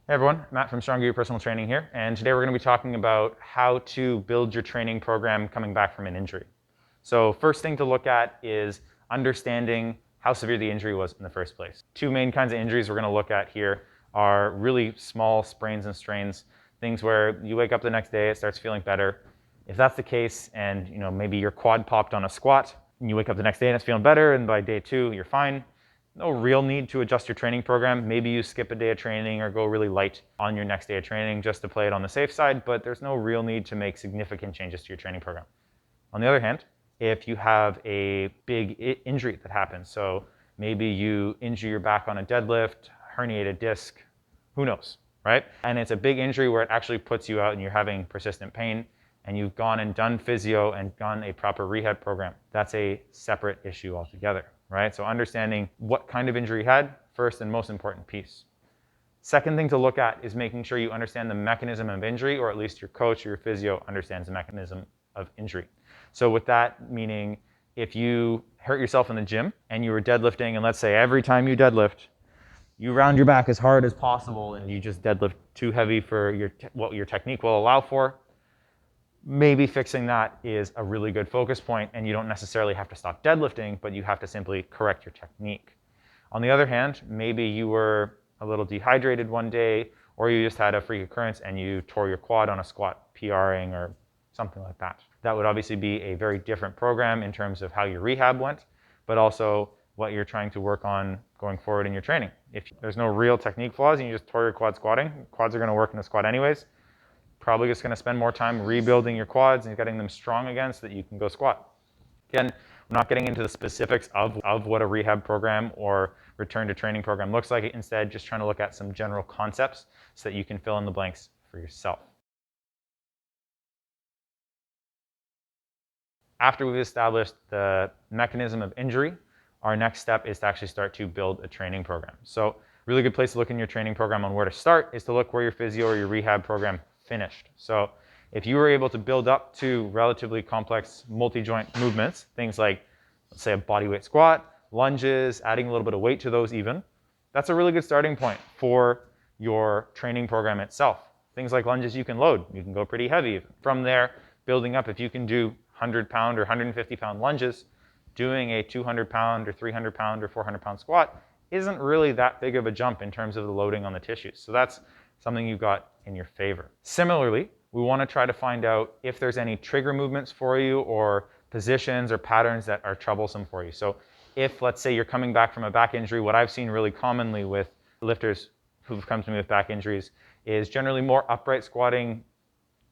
Hey everyone, Matt from StrongerYouPT Personal Training here, and today we're going to be talking about how to build your training program coming back from an injury. So first thing to look at is understanding how severe the injury was in the first place. Two main kinds of injuries we're going to look at here are really small sprains and strains, things where you wake up the next day, it starts feeling better. If that's the case, and maybe your quad popped on a squat, and you wake up the next day and it's feeling better, and by day 2 you're fine, no real need to adjust your training program. Maybe you skip a day of training or go really light on your next day of training just to play it on the safe side, but there's no real need to make significant changes to your training program. On the other hand, if you have a big injury that happens, so maybe you injure your back on a deadlift, herniated disc, who knows, right? And it's a big injury where it actually puts you out and you're having persistent pain, and you've gone and done physio and done a proper rehab program. That's a separate issue altogether, right? So understanding what kind of injury you had, first and most important piece. Second thing to look at is making sure you understand the mechanism of injury, or at least your coach or your physio understands the mechanism of injury. So with that, meaning if you hurt yourself in the gym and you were deadlifting, and let's say every time you deadlift, you round your back as hard as possible and you just deadlift too heavy for what your technique will allow for, maybe fixing that is a really good focus point, and you don't necessarily have to stop deadlifting, but you have to simply correct your technique. On the other hand, maybe you were a little dehydrated one day, or you just had a freak occurrence and you tore your quad on a squat, PRing or something like that. That would obviously be a very different program in terms of how your rehab went, but also what you're trying to work on going forward in your training. If there's no real technique flaws and you just tore your quad squatting, quads are going to work in a squat anyways, probably just going to spend more time rebuilding your quads and getting them strong again so that you can go squat. Again, I'm not getting into the specifics of what a rehab program or return to training program looks like. Instead, just trying to look at some general concepts so that you can fill in the blanks for yourself. After we've established the mechanism of injury, our next step is to actually start to build a training program. So really good place to look in your training program on where to start is to look where your physio or your rehab program finished. So if you were able to build up to relatively complex multi-joint movements, things like, let's say, a bodyweight squat, lunges, adding a little bit of weight to those even, that's a really good starting point for your training program itself. Things like lunges you can load. You can go pretty heavy. From there, building up, if you can do 100-pound or 150-pound lunges, doing a 200-pound or 300-pound or 400-pound squat isn't really that big of a jump in terms of the loading on the tissues. So that's something you've got in your favor. Similarly, we want to try to find out if there's any trigger movements for you or positions or patterns that are troublesome for you. So if, let's say, you're coming back from a back injury, what I've seen really commonly with lifters who've come to me with back injuries is generally more upright squatting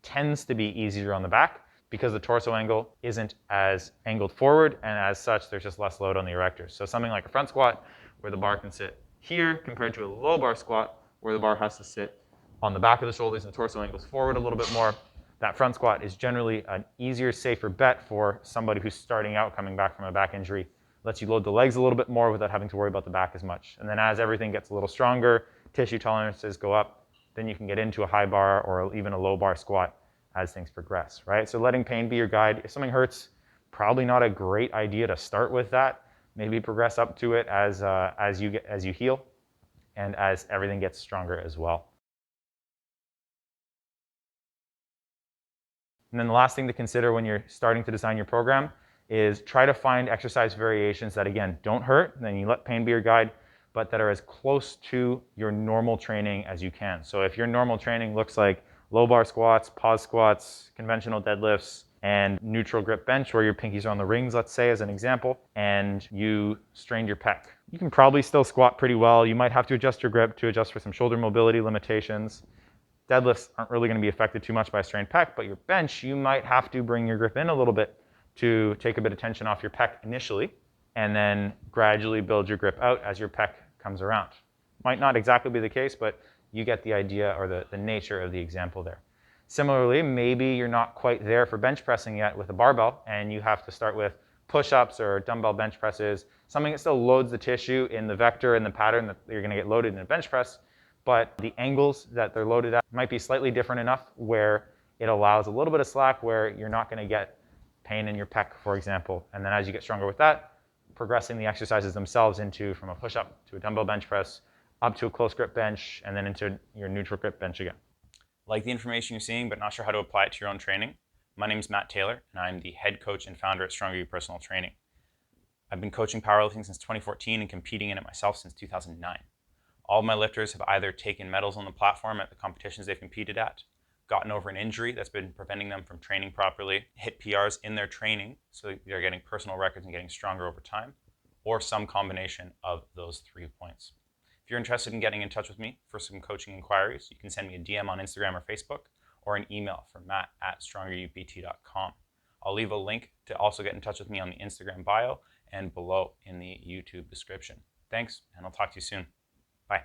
tends to be easier on the back because the torso angle isn't as angled forward, and as such, there's just less load on the erectors. So something like a front squat where the bar can sit here compared to a low bar squat where the bar has to sit on the back of the shoulders and the torso angles forward a little bit more. That front squat is generally an easier, safer bet for somebody who's starting out coming back from a back injury. Lets you load the legs a little bit more without having to worry about the back as much. And then as everything gets a little stronger, tissue tolerances go up, then you can get into a high bar or even a low bar squat as things progress, right? So letting pain be your guide. If something hurts, probably not a great idea to start with that. Maybe progress up to it as you heal and as everything gets stronger as well. And then the last thing to consider when you're starting to design your program is try to find exercise variations that, again, don't hurt, and then you let pain be your guide, but that are as close to your normal training as you can. So if your normal training looks like low bar squats, pause squats, conventional deadlifts, and neutral grip bench where your pinkies are on the rings, let's say, as an example, and you strained your pec, you can probably still squat pretty well. You might have to adjust your grip to adjust for some shoulder mobility limitations. Deadlifts aren't really going to be affected too much by a strained pec, but your bench, you might have to bring your grip in a little bit to take a bit of tension off your pec initially, and then gradually build your grip out as your pec comes around. Might not exactly be the case, but you get the idea or the nature of the example there. Similarly, maybe you're not quite there for bench pressing yet with a barbell, and you have to start with push-ups or dumbbell bench presses, something that still loads the tissue in the vector and the pattern that you're going to get loaded in a bench press, but the angles that they're loaded at might be slightly different enough where it allows a little bit of slack where you're not going to get pain in your pec, for example. And then as you get stronger with that, progressing the exercises themselves into from a push-up to a dumbbell bench press, up to a close grip bench, and then into your neutral grip bench again. Like the information you're seeing, but not sure how to apply it to your own training? My name is Matt Taylor, and I'm the head coach and founder at StrongerYou Personal Training. I've been coaching powerlifting since 2014 and competing in it myself since 2009. All of my lifters have either taken medals on the platform at the competitions they've competed at, gotten over an injury that's been preventing them from training properly, hit PRs in their training, so they're getting personal records and getting stronger over time, or some combination of those 3 points. If you're interested in getting in touch with me for some coaching inquiries, you can send me a DM on Instagram or Facebook, or an email from matt@strongeryoupt.com. I'll leave a link to also get in touch with me on the Instagram bio and below in the YouTube description. Thanks, and I'll talk to you soon. Bye.